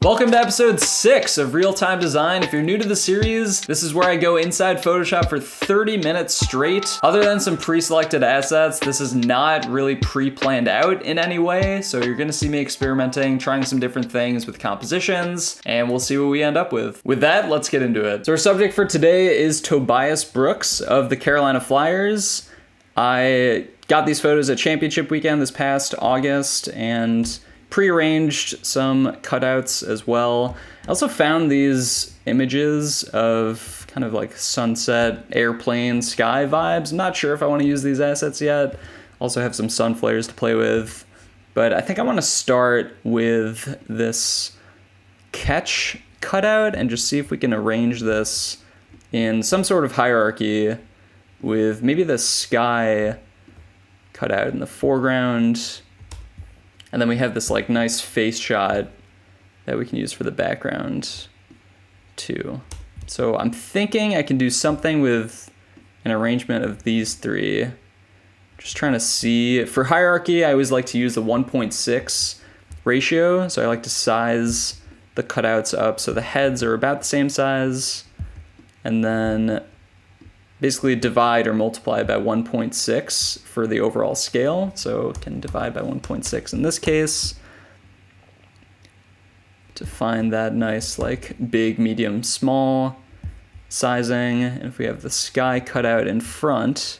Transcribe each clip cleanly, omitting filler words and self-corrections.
Welcome to episode 6 of Real-Time Design. If you're new to the series, this is where I go inside Photoshop for 30 minutes straight. Other than some pre-selected assets, this is not really pre-planned out in any way, so you're gonna see me experimenting, trying some different things with compositions, and we'll see what we end up with. With that, let's get into it. So our subject for today is Tobias Brooks of the Carolina Flyers. I got these photos at championship weekend this past August, and pre-arranged some cutouts as well. I also found these images of kind of like sunset, airplane, sky vibes. I'm not sure if I want to use these assets yet. Also have some sun flares to play with. But I think I want to start with this catch cutout and just see if we can arrange this in some sort of hierarchy with maybe the sky cutout in the foreground. And then we have this like nice face shot that we can use for the background too. So I'm thinking I can do something with an arrangement of these three. Just trying to see. For hierarchy, I always like to use the 1.6 ratio. So I like to size the cutouts up so the heads are about the same size. And then basically divide or multiply by 1.6 for the overall scale. So can divide by 1.6 in this case to find that nice like big, medium, small sizing. And if we have the sky cutout in front,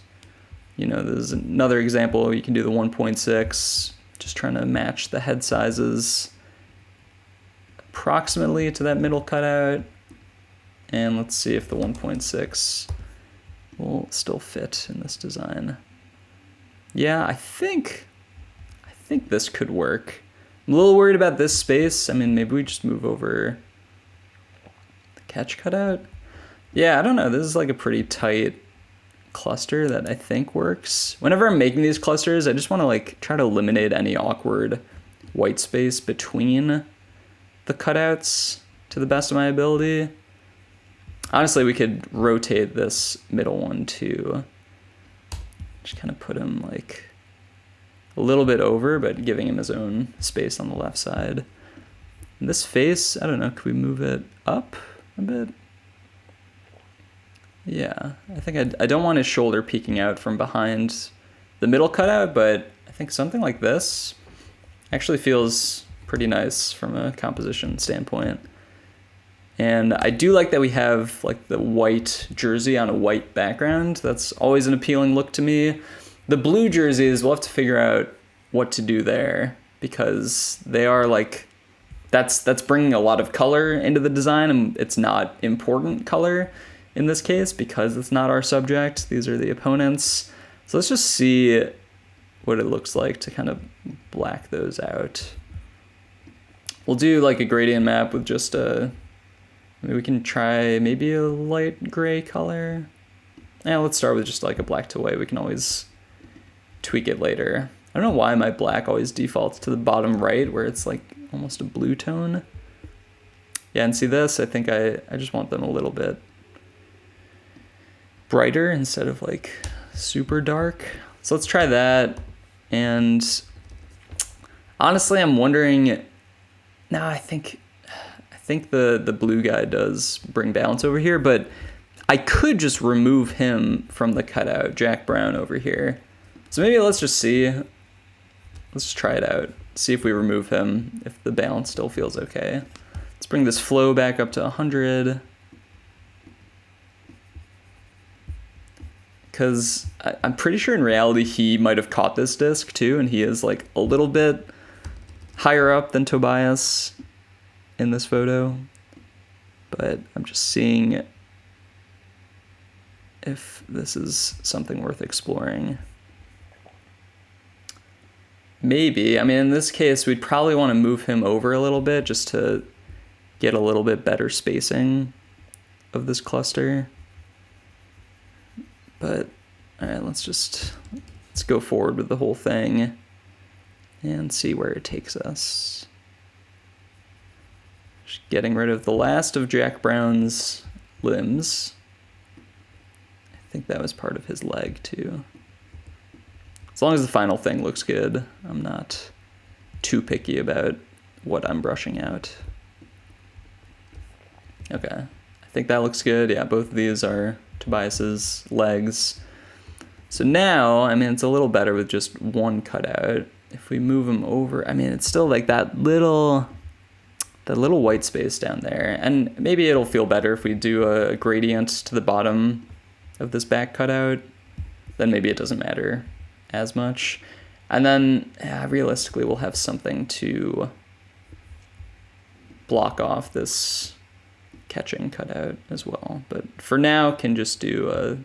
you know, there's another example. You can do the 1.6, just trying to match the head sizes approximately to that middle cutout. And let's see if the 1.6 will still fit in this design. Yeah, I think this could work. I'm a little worried about this space. I mean, maybe we just move over the catch cutout. Yeah, I don't know. This is like a pretty tight cluster that I think works. Whenever I'm making these clusters, I just want to like try to eliminate any awkward white space between the cutouts to the best of my ability. Honestly, we could rotate this middle one too. Just kind of put him like a little bit over, but giving him his own space on the left side. And this face, I don't know, could we move it up a bit? Yeah, I think I don't want his shoulder peeking out from behind the middle cutout, but I think something like this actually feels pretty nice from a composition standpoint. And I do like that we have like the white jersey on a white background. That's always an appealing look to me. The blue jerseys, we'll have to figure out what to do there because they are like, that's bringing a lot of color into the design, and it's not important color in this case because it's not our subject. These are the opponents. So let's just see what it looks like to kind of black those out. We'll do like a gradient map with just maybe we can try maybe a light gray color. Yeah, let's start with just like a black to white. We can always tweak it later. I don't know why my black always defaults to the bottom right where it's like almost a blue tone. Yeah, and see this? I think I just want them a little bit brighter instead of like super dark. So let's try that. And honestly, I'm wondering, no, I think the blue guy does bring balance over here, but I could just remove him from the cutout, Jack Brown over here. So maybe let's just see. Let's just try it out. See if we remove him, if the balance still feels okay. Let's bring this flow back up to 100. Because I'm pretty sure in reality he might have caught this disc too, and he is like a little bit higher up than Tobias in this photo, but I'm just seeing if this is something worth exploring. Maybe. I mean, in this case, we'd probably want to move him over a little bit just to get a little bit better spacing of this cluster. But all right, let's go forward with the whole thing and see where it takes us. Just getting rid of the last of Jack Brown's limbs. I think that was part of his leg too. As long as the final thing looks good, I'm not too picky about what I'm brushing out. Okay, I think that looks good. Yeah, both of these are Tobias's legs. So now, I mean, it's a little better with just one cutout. If we move him over, I mean, it's still like that little white space down there. And maybe it'll feel better if we do a gradient to the bottom of this back cutout. Then maybe it doesn't matter as much. And then realistically, we'll have something to block off this catching cutout as well. But for now, can just do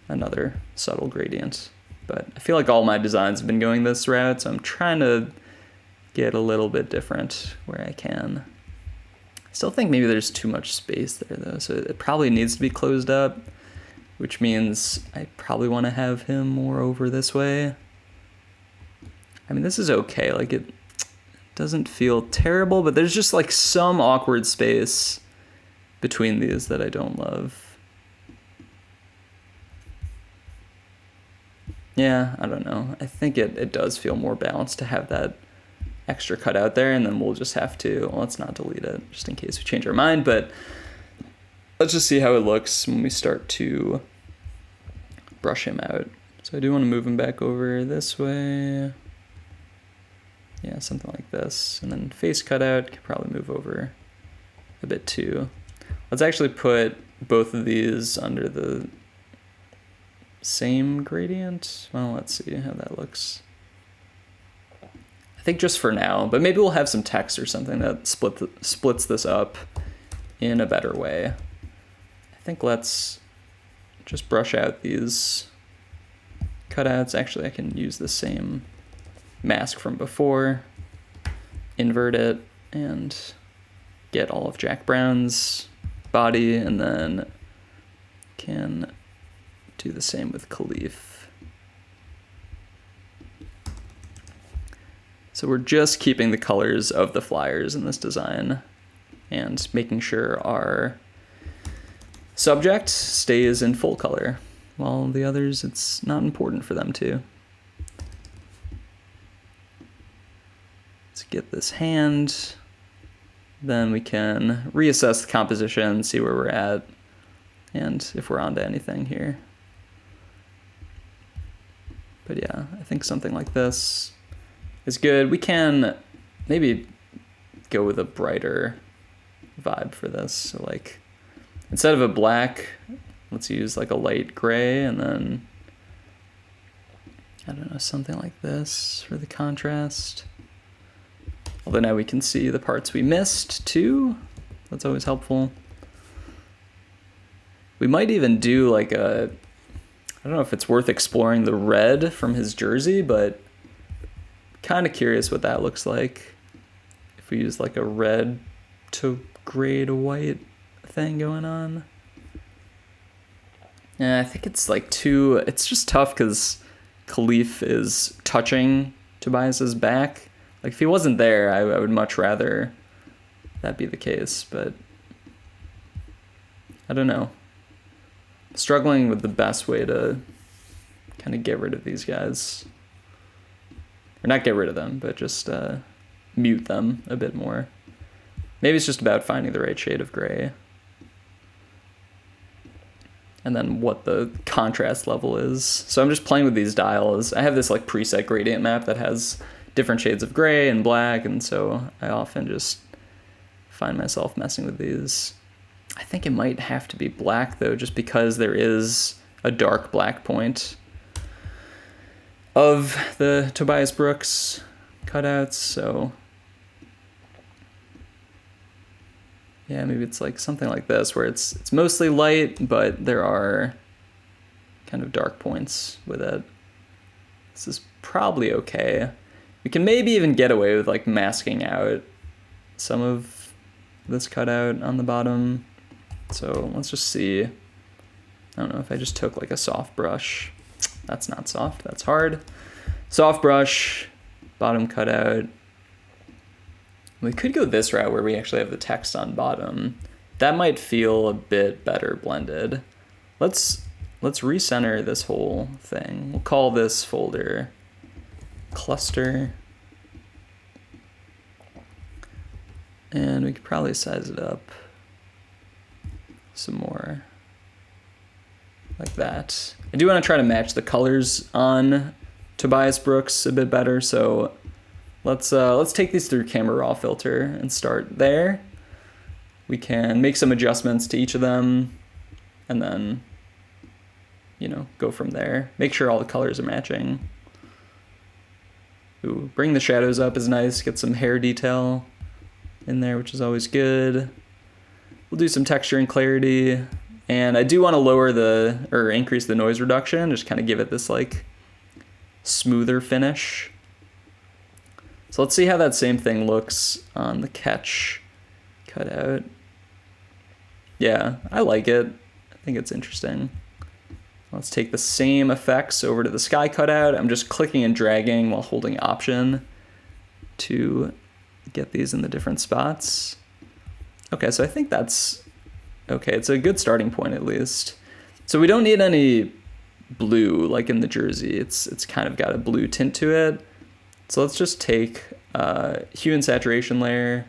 another subtle gradient. But I feel like all my designs have been going this route, so I'm trying to get a little bit different where I can. I still think maybe there's too much space there though, so it probably needs to be closed up, which means I probably want to have him more over this way. I mean, this is okay, like it doesn't feel terrible, but there's just like some awkward space between these that I don't love. Yeah, I don't know. I think it does feel more balanced to have that extra cut out there, and then we'll just have to, well, let's not delete it just in case we change our mind, but let's just see how it looks when we start to brush him out. So I do want to move him back over this way. Yeah, something like this. And then face cutout could probably move over a bit too. Let's actually put both of these under the same gradient. Well, let's see how that looks. I think just for now, but maybe we'll have some text or something that splits this up in a better way. I think let's just brush out these cutouts. Actually, I can use the same mask from before, invert it, and get all of Jack Brown's body, and then can do the same with Khalif. So we're just keeping the colors of the flyers in this design and making sure our subject stays in full color, while the others, it's not important for them to. Let's get this hand, then we can reassess the composition, see where we're at, and if we're onto anything here. But yeah, I think something like this is good. We can maybe go with a brighter vibe for this. So like, instead of a black, let's use like a light gray, and then, I don't know, something like this for the contrast. Although now we can see the parts we missed too. That's always helpful. We might even do like I don't know if it's worth exploring the red from his jersey, but kind of curious what that looks like if we use like a red to gray to white thing going on. Yeah, I think it's like it's just tough because Khalif is touching Tobias's back. Like if he wasn't there, I would much rather that be the case, but I don't know. Struggling with the best way to kind of get rid of these guys. Or not get rid of them, but just mute them a bit more. Maybe it's just about finding the right shade of gray. And then what the contrast level is. So I'm just playing with these dials. I have this like preset gradient map that has different shades of gray and black, and so I often just find myself messing with these. I think it might have to be black though, just because there is a dark black point of the Tobias Brooks cutouts, so yeah, maybe it's like something like this where it's mostly light, but there are kind of dark points with it. This is probably okay. We can maybe even get away with like masking out some of this cutout on the bottom. So let's just see. I don't know if I just took like a soft brush. That's not soft, that's hard. Soft brush, bottom cutout. We could go this route where we actually have the text on bottom. That might feel a bit better blended. Let's recenter this whole thing. We'll call this folder cluster. And we could probably size it up some more like that. I do want to try to match the colors on Tobias Brooks a bit better, so let's take these through Camera Raw filter and start there. We can make some adjustments to each of them and then, you know, go from there. Make sure all the colors are matching. Ooh, bring the shadows up is nice. Get some hair detail in there, which is always good. We'll do some texture and clarity. And I do want to lower or increase the noise reduction, just kind of give it this like smoother finish. So let's see how that same thing looks on the catch cutout. Yeah, I like it. I think it's interesting. Let's take the same effects over to the sky cutout. I'm just clicking and dragging while holding Option to get these in the different spots. Okay, so I think that's okay. It's a good starting point at least. So we don't need any blue like in the jersey. It's kind of got a blue tint to it. So let's just take hue and saturation layer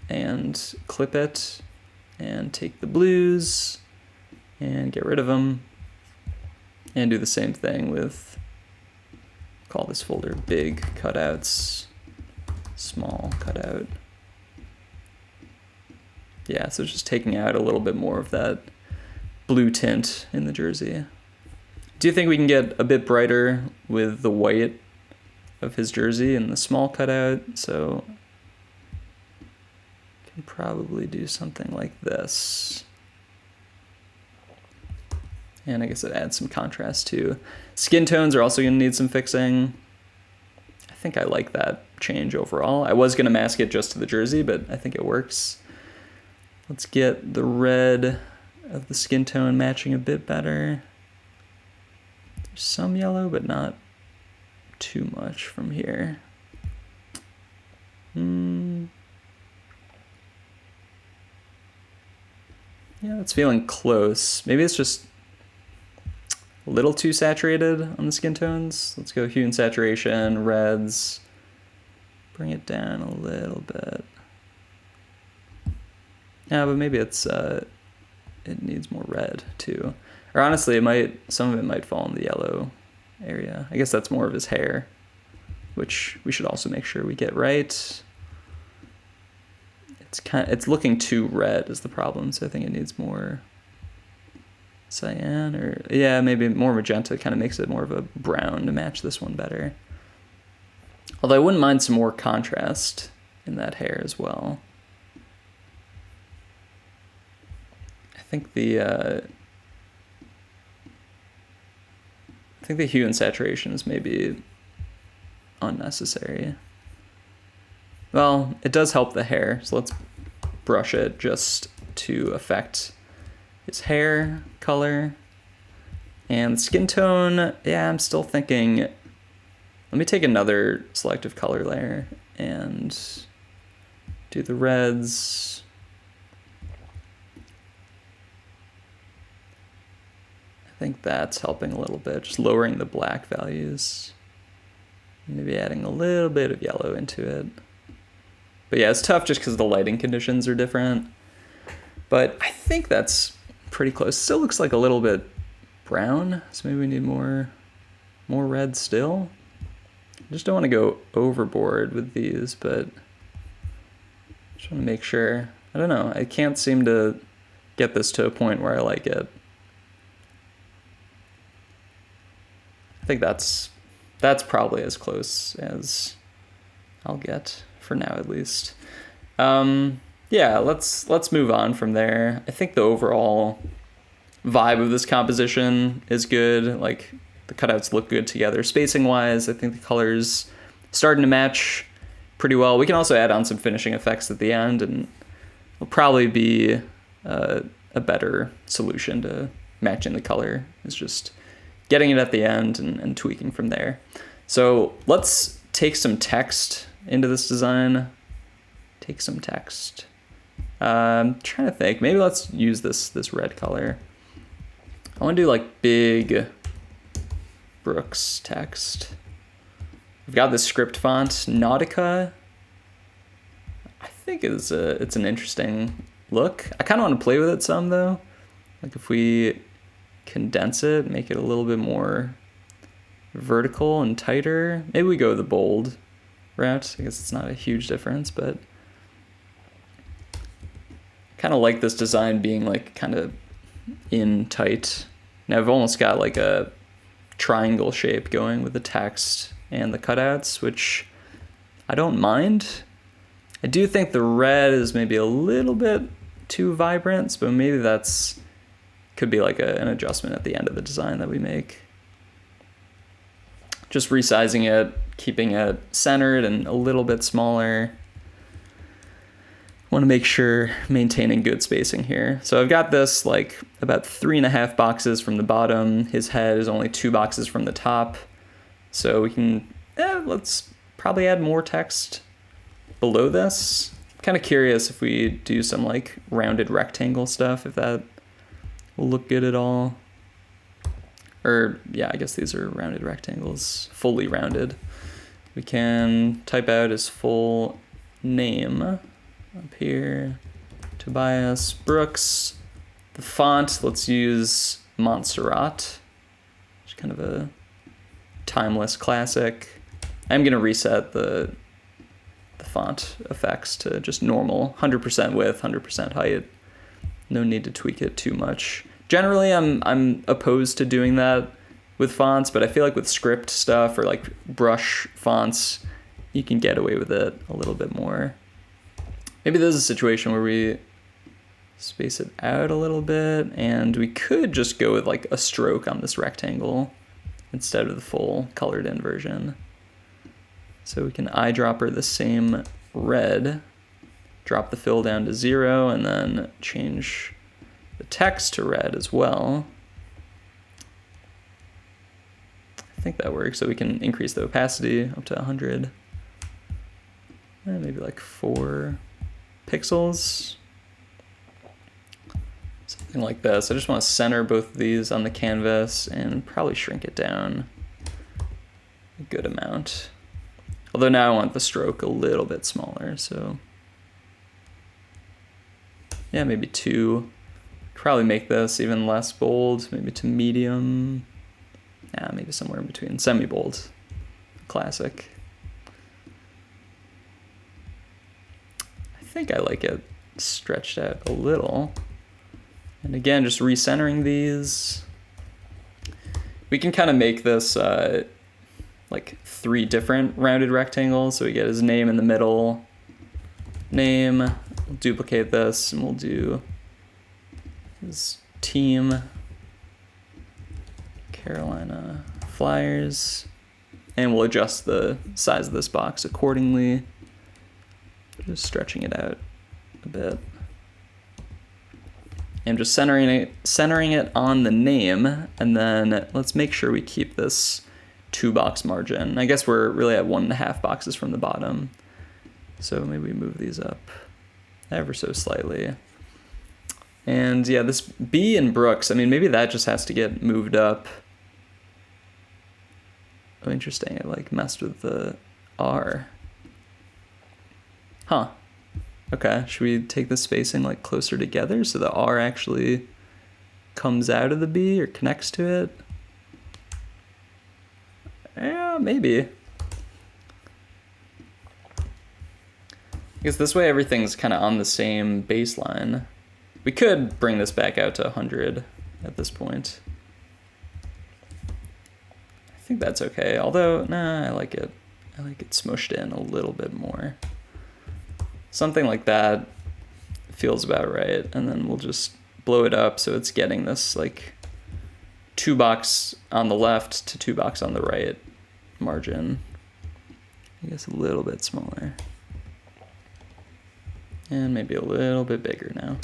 and clip it and take the blues and get rid of them and do the same thing with, call this folder big cutouts, small cutout. Yeah, so just taking out a little bit more of that blue tint in the jersey. Do you think we can get a bit brighter with the white of his jersey and the small cutout? So can probably do something like this. And I guess it adds some contrast too. Skin tones are also gonna need some fixing. I think I like that change overall. I was gonna mask it just to the jersey, but I think it works. Let's get the red of the skin tone matching a bit better. There's some yellow, but not too much from here. Yeah, it's feeling close. Maybe it's just a little too saturated on the skin tones. Let's go hue and saturation, reds. Bring it down a little bit. Yeah, but maybe it's it needs more red too. Or honestly, some of it might fall in the yellow area. I guess that's more of his hair, which we should also make sure we get right. It's looking too red is the problem, so I think it needs more cyan, or yeah, maybe more magenta. Kind of makes it more of a brown to match this one better. Although I wouldn't mind some more contrast in that hair as well. I think the hue and saturation is maybe unnecessary. Well, it does help the hair, so let's brush it just to affect his hair color. And skin tone, yeah, I'm still thinking, let me take another selective color layer and do the reds. I think that's helping a little bit, just lowering the black values. Maybe adding a little bit of yellow into it. But yeah, it's tough just because the lighting conditions are different. But I think that's pretty close. Still looks like a little bit brown, so maybe we need more red still. I just don't want to go overboard with these, but just want to make sure. I don't know, I can't seem to get this to a point where I like it. I think that's probably as close as I'll get for now, at least. Yeah, let's move on from there. I think the overall vibe of this composition is good. Like, the cutouts look good together. Spacing wise, I think the colors starting to match pretty well. We can also add on some finishing effects at the end, and it'll probably be a better solution to matching the color. It's just getting it at the end and tweaking from there. So let's take some text into this design. Take some text. I'm trying to think. Maybe let's use this red color. I want to do like big Brooks text. We've got this script font, Nautica. I think it's an interesting look. I kind of want to play with it some though. Like if we condense it, make it a little bit more vertical and tighter, maybe we go the bold route. I guess it's not a huge difference, but kind of like this design being like kind of in tight. Now I've almost got like a triangle shape going with the text and the cutouts, which I don't mind. I do think the red is maybe a little bit too vibrant, but maybe that's could be like an adjustment at the end of the design that we make. Just resizing it, keeping it centered and a little bit smaller. Want to make sure maintaining good spacing here. So I've got this like about 3.5 boxes from the bottom. His head is only 2 boxes from the top. So we can, let's probably add more text below this. Kind of curious if we do some like rounded rectangle stuff, if that will look good at all. Or yeah, I guess these are rounded rectangles, fully rounded. We can type out his full name up here, Tobias Brooks. The font, let's use Montserrat, which is kind of a timeless classic. I'm gonna reset the font effects to just normal, 100% width, 100% height. No need to tweak it too much. Generally, I'm opposed to doing that with fonts, but I feel like with script stuff or like brush fonts, you can get away with it a little bit more. Maybe there's a situation where we space it out a little bit, and we could just go with like a stroke on this rectangle instead of the full colored in version. So we can eyedropper the same red, drop the fill down to 0, and then change the text to red as well. I think that works. So we can increase the opacity up to 100. And maybe like 4 pixels. Something like this. I just want to center both of these on the canvas and probably shrink it down a good amount. Although now I want the stroke a little bit smaller, so yeah, maybe 2. Probably make this even less bold, maybe to medium. Yeah, maybe somewhere in between. Semi-bold, classic. I think I like it stretched out a little. And again, just recentering these. We can kind of make this like 3 different rounded rectangles. So we get his name in the middle. Name, we'll duplicate this, and we'll do his team, Carolina Flyers, and we'll adjust the size of this box accordingly, just stretching it out a bit. And just centering it on the name, and then let's make sure we keep this 2-box margin. I guess we're really at 1.5 boxes from the bottom. So maybe we move these up ever so slightly. And yeah, this B in Brooks, I mean, maybe that just has to get moved up. Oh, interesting, I like messed with the R. Huh. Okay, should we take the spacing like closer together so the R actually comes out of the B or connects to it? Yeah, maybe. Because this way everything's kind of on the same baseline. We could bring this back out to 100 at this point. I think that's okay, although, nah, I like it. I like it smushed in a little bit more. Something like that feels about right, and then we'll just blow it up so it's getting this like 2-box on the left to 2-box on the right margin. I guess a little bit smaller. And maybe a little bit bigger now.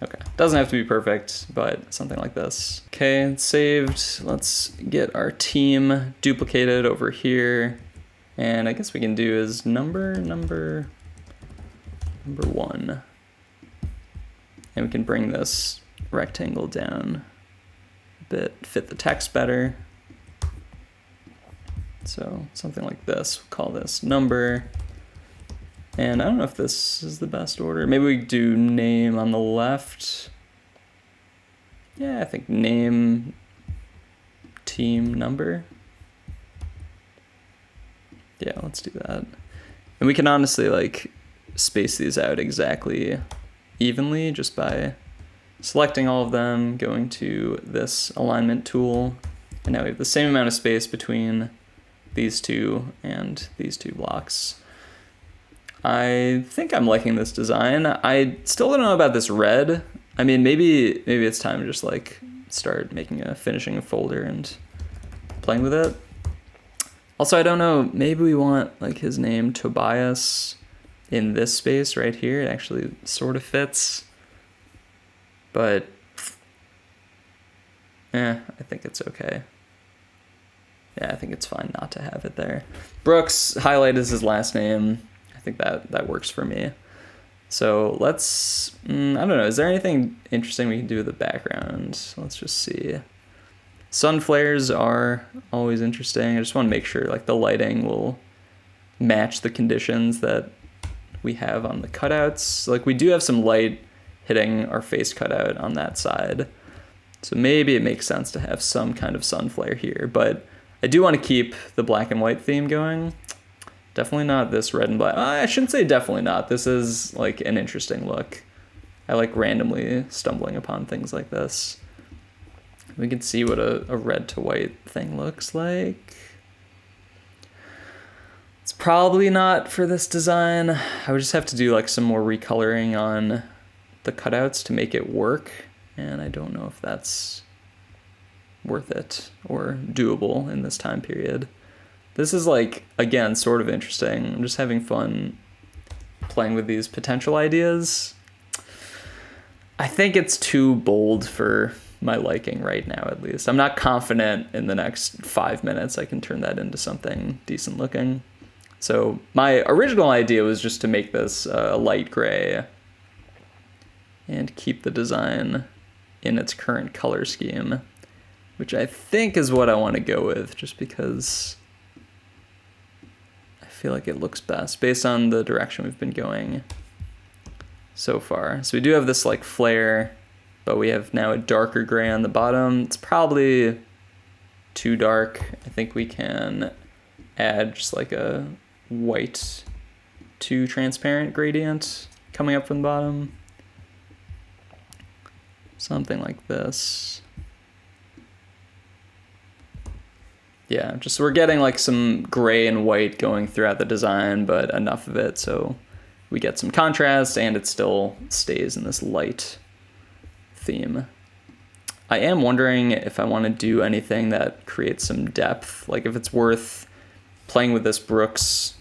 Okay, doesn't have to be perfect, but something like this. Okay, it's saved. Let's get our team duplicated over here. And I guess we can do is number 1. And we can bring this rectangle down a bit, fit the text better. So something like this, we'll call this number. And I don't know if this is the best order. Maybe we do name on the left. Yeah, I think name, team number. Yeah, let's do that. And we can honestly like space these out exactly evenly just by selecting all of them, going to this alignment tool, and now we have the same amount of space between these two and these two blocks. I think I'm liking this design. I still don't know about this red. I mean, maybe it's time to just like start finishing a folder and playing with it. Also, I don't know, maybe we want like his name Tobias in this space right here. It actually sort of fits. But I think it's okay. Yeah, I think it's fine not to have it there. Brooks, highlight is his last name. I think that works for me. So let's, I don't know, is there anything interesting we can do with the background? Let's just see. Sun flares are always interesting. I just want to make sure like the lighting will match the conditions that we have on the cutouts. Like we do have some light hitting our face cutout on that side. So maybe it makes sense to have some kind of sun flare here, but I do want to keep the black and white theme going. Definitely not this red and black. I shouldn't say definitely not. This is like an interesting look. I like randomly stumbling upon things like this. We can see what a red to white thing looks like. It's probably not for this design. I would just have to do like some more recoloring on the cutouts to make it work. And I don't know if that's worth it or doable in this time period. This is like, again, sort of interesting. I'm just having fun playing with these potential ideas. I think it's too bold for my liking right now, at least. I'm not confident in the next 5 minutes I can turn that into something decent looking. So my original idea was just to make this a light gray and keep the design in its current color scheme, which I think is what I want to go with, just because I feel like it looks best based on the direction we've been going so far. So we do have this like flare, but we have now a darker gray on the bottom. It's probably too dark. I think we can add just like a white to transparent gradient coming up from the bottom. Something like this. Yeah, just we're getting like some gray and white going throughout the design, but enough of it so we get some contrast and it still stays in this light theme. I am wondering if I want to do anything that creates some depth, like if it's worth playing with this Brooks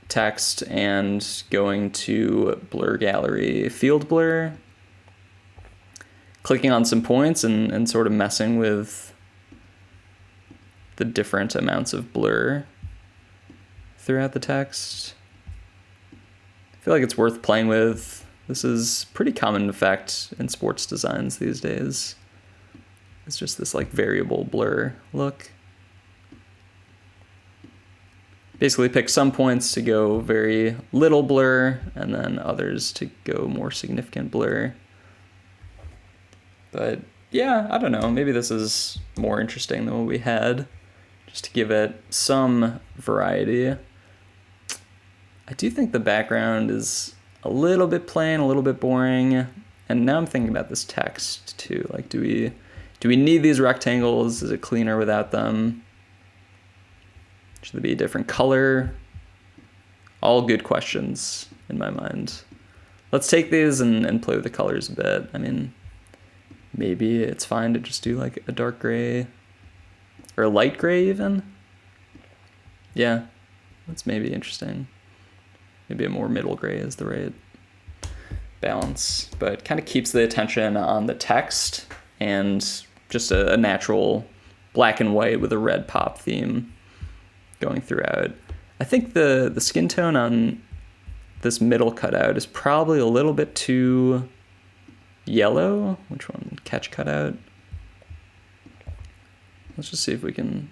text and going to blur gallery field blur, clicking on some points and sort of messing with the different amounts of blur throughout the text. I feel like it's worth playing with. This is pretty common effect in sports designs these days. It's just this like variable blur look. Basically pick some points to go very little blur and then others to go more significant blur. But yeah, I don't know, maybe this is more interesting than what we had, just to give it some variety. I do think the background is a little bit plain, a little bit boring. And now I'm thinking about this text too. Like, do we need these rectangles? Is it cleaner without them? Should they be a different color? All good questions in my mind. Let's take these and play with the colors a bit. I mean, maybe it's fine to just do like a dark gray or a light gray even. Yeah, that's maybe interesting. Maybe a more middle gray is the right balance, but kind of keeps the attention on the text and just a natural black and white with a red pop theme going throughout. I think the skin tone on this middle cutout is probably a little bit too yellow. Which one? Catch cutout. Let's just see if we can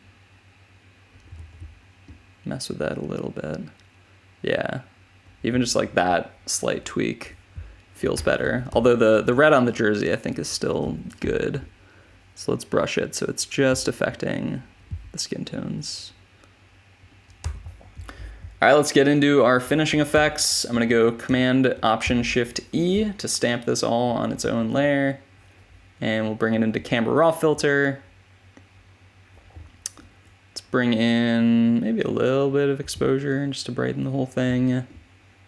mess with that a little bit. Yeah, even just like that slight tweak feels better. Although the red on the jersey I think is still good. So let's brush it so it's just affecting the skin tones. All right, let's get into our finishing effects. I'm gonna go Command Option Shift E to stamp this all on its own layer. And we'll bring it into Camera Raw filter. Let's bring in maybe a little bit of exposure just to brighten the whole thing.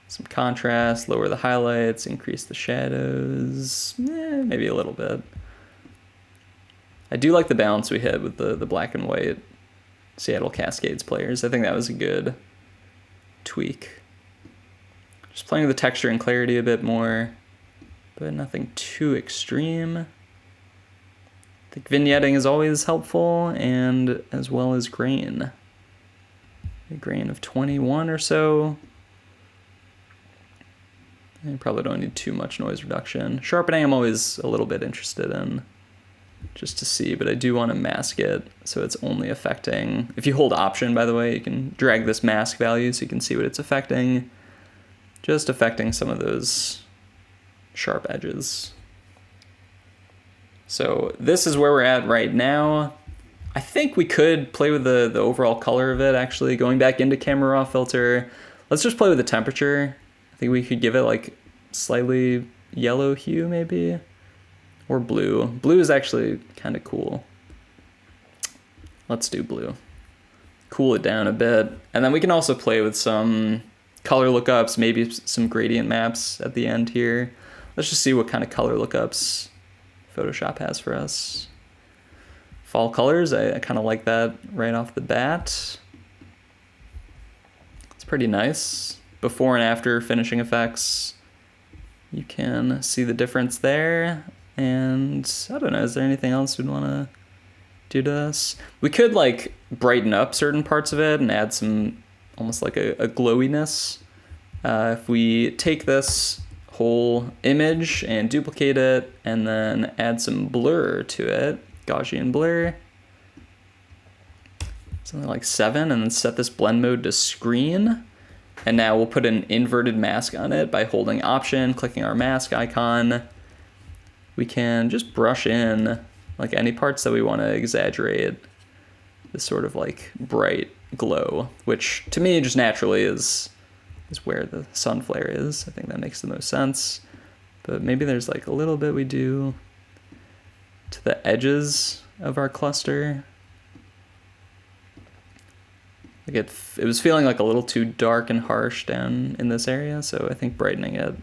Some contrast, lower the highlights, increase the shadows, maybe a little bit. I do like the balance we hit with the black and white Seattle Cascades players. I think that was a good tweak. Just playing with the texture and clarity a bit more, but nothing too extreme. I think vignetting is always helpful, and as well as grain. A grain of 21 or so. You probably don't need too much noise reduction. Sharpening I'm always a little bit interested in, just to see, but I do want to mask it so it's only affecting, if you hold Option, by the way, you can drag this mask value so you can see what it's affecting. Just affecting some of those sharp edges. So this is where we're at right now. I think we could play with the overall color of it, actually. Going back into Camera Raw filter, let's just play with the temperature. I think we could give it like slightly yellow hue maybe, or blue. Blue is actually kind of cool. Let's do blue. Cool it down a bit. And then we can also play with some color lookups, maybe some gradient maps at the end here. Let's just see what kind of color lookups Photoshop has for us. Fall colors, I kind of like that right off the bat. It's pretty nice. Before and after finishing effects, you can see the difference there. And I don't know, is there anything else we'd want to do to this? We could like brighten up certain parts of it and add some almost like a glowiness. If we take this whole image and duplicate it and then add some blur to it, Gaussian blur, something like 7, and then set this blend mode to screen. And now we'll put an inverted mask on it by holding Option, clicking our mask icon. We can just brush in like any parts that we want to exaggerate this sort of like bright glow, which to me just naturally is where the sun flare is. I think that makes the most sense. But maybe there's like a little bit we do to the edges of our cluster. Like it was feeling like a little too dark and harsh down in this area, so I think brightening it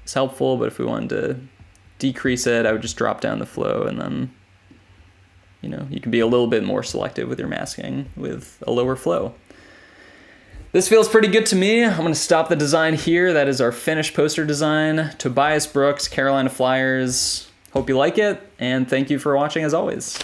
is helpful, but if we wanted to decrease it, I would just drop down the flow, and then, you know, you can be a little bit more selective with your masking with a lower flow. This feels pretty good to me. I'm gonna stop the design here. That is our finished poster design. Tobias Brooks, Carolina Flyers. Hope you like it, and thank you for watching as always.